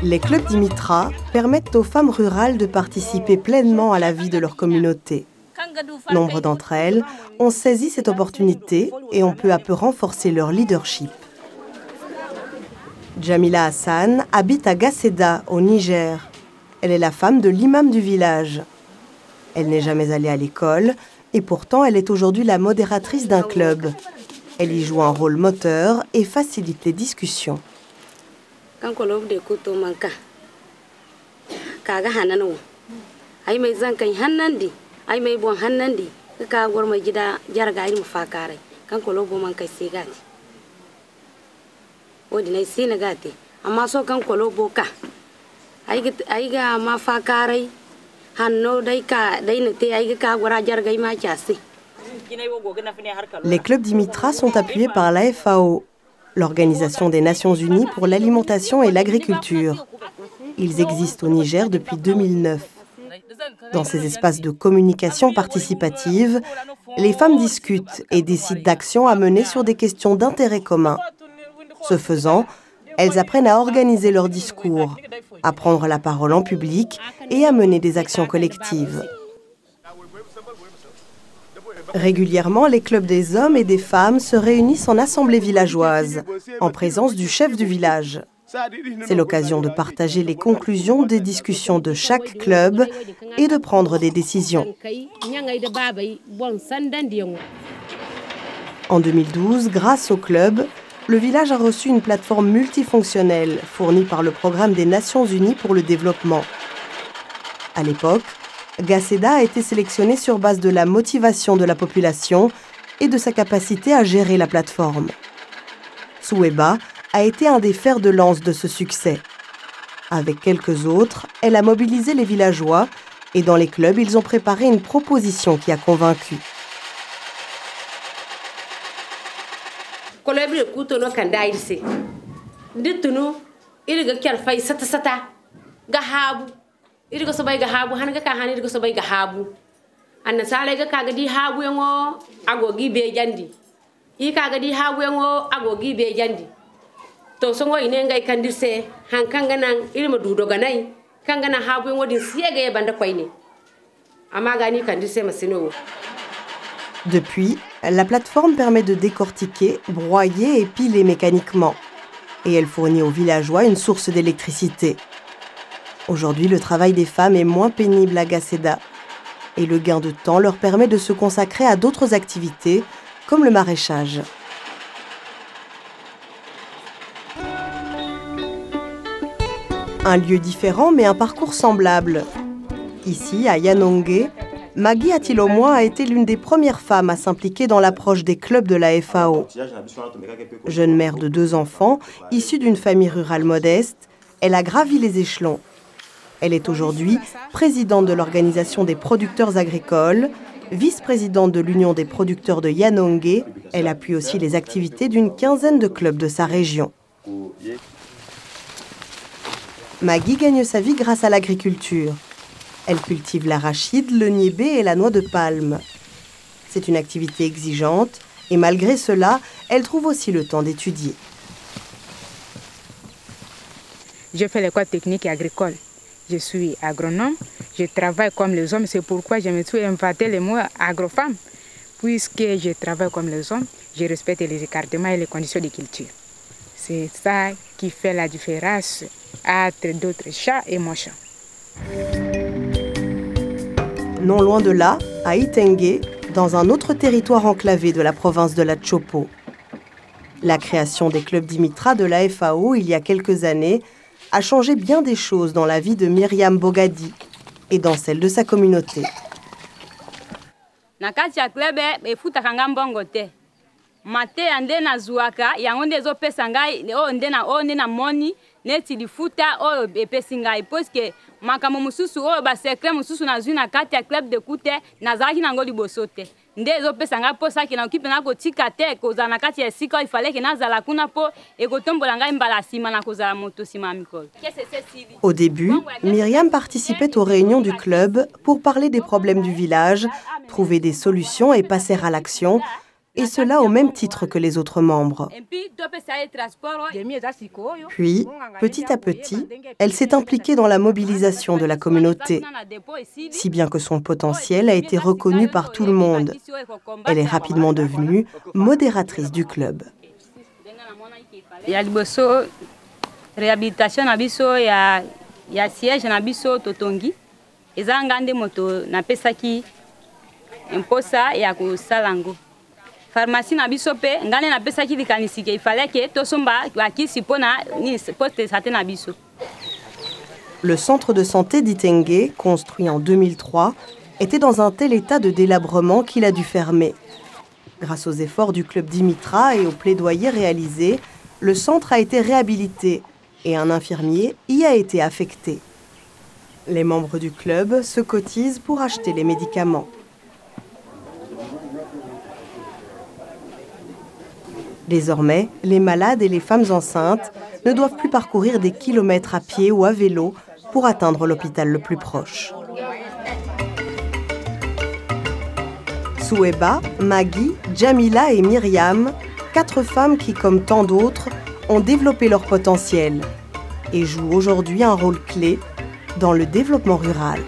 Les clubs Dimitra permettent aux femmes rurales de participer pleinement à la vie de leur communauté. Nombre d'entre elles ont saisi cette opportunité et ont peu à peu renforcé leur leadership. Jamila Hassan habite à Gasseda, au Niger. Elle est la femme de l'imam du village. Elle n'est jamais allée à l'école et pourtant elle est aujourd'hui la modératrice d'un club. Elle y joue un rôle moteur et facilite les discussions. Les clubs Dimitra sont appuyés par la FAO, l'Organisation des Nations Unies pour l'alimentation et l'agriculture. Ils existent au Niger depuis 2009. Dans ces espaces de communication participative, les femmes discutent et décident d'actions à mener sur des questions d'intérêt commun. Ce faisant, elles apprennent à organiser leur discours, à prendre la parole en public et à mener des actions collectives. Régulièrement, les clubs des hommes et des femmes se réunissent en assemblée villageoise, en présence du chef du village. C'est l'occasion de partager les conclusions des discussions de chaque club et de prendre des décisions. En 2012, grâce au club, le village a reçu une plateforme multifonctionnelle fournie par le Programme des Nations Unies pour le développement. À l'époque, Gasseda a été sélectionné sur base de la motivation de la population et de sa capacité à gérer la plateforme. Soueba a été un des fers de lance de ce succès. Avec quelques autres, elle a mobilisé les villageois et dans les clubs, ils ont préparé une proposition qui a convaincu. Depuis, la plateforme permet de décortiquer, broyer et piler mécaniquement. Et elle fournit aux villageois une source d'électricité. Aujourd'hui, le travail des femmes est moins pénible à Gasseda. Et le gain de temps leur permet de se consacrer à d'autres activités, comme le maraîchage. Un lieu différent, mais un parcours semblable. Ici, à Yanongé, Maggie Atilomoa a été l'une des premières femmes à s'impliquer dans l'approche des clubs de la FAO. Jeune mère de 2 enfants, issue d'une famille rurale modeste, elle a gravi les échelons. Elle est aujourd'hui présidente de l'Organisation des producteurs agricoles, vice-présidente de l'Union des producteurs de Yanongé. Elle appuie aussi les activités d'une quinzaine de clubs de sa région. Maggie gagne sa vie grâce à l'agriculture. Elle cultive l'arachide, le niébé et la noix de palme. C'est une activité exigeante et malgré cela, elle trouve aussi le temps d'étudier. J'ai fait l'école technique et agricole. Je suis agronome, je travaille comme les hommes, c'est pourquoi je me suis inventé le mot agrofemme. Puisque je travaille comme les hommes, je respecte les écartements et les conditions de culture. C'est ça qui fait la différence entre d'autres chats et mon chat. Non loin de là, à Itengue, dans un autre territoire enclavé de la province de la Chopo. La création des clubs Dimitra de la FAO il y a quelques années a changé bien des choses dans la vie de Myriam Bogadi et dans celle de sa communauté. Au début, Myriam participait aux réunions du club pour parler des problèmes du village, trouver des solutions et passer à l'action. et cela au même titre que les autres membres. Puis, petit à petit, elle s'est impliquée dans la mobilisation de la communauté, si bien que son potentiel a été reconnu par tout le monde. Elle est rapidement devenue modératrice du club. Réhabilitation na biso ya siège na biso totongi eza ngande moto na pesaki imposa ya ko salango pharmacie na biso pe ngane na pesaki likanisi ke il fallait que tosomba akisi pona ni poste santé na biso. Le centre de santé d'Itengue, construit en 2003, était dans un tel état de délabrement qu'il a dû fermer. Grâce aux efforts du club Dimitra et aux plaidoyers réalisés, le centre a été réhabilité et un infirmier y a été affecté. Les membres du club se cotisent pour acheter les médicaments. Désormais, les malades et les femmes enceintes ne doivent plus parcourir des kilomètres à pied ou à vélo pour atteindre l'hôpital le plus proche. Soueba, Maggie, Jamila et Myriam, 4 femmes qui, comme tant d'autres, ont développé leur potentiel et jouent aujourd'hui un rôle clé dans le développement rural.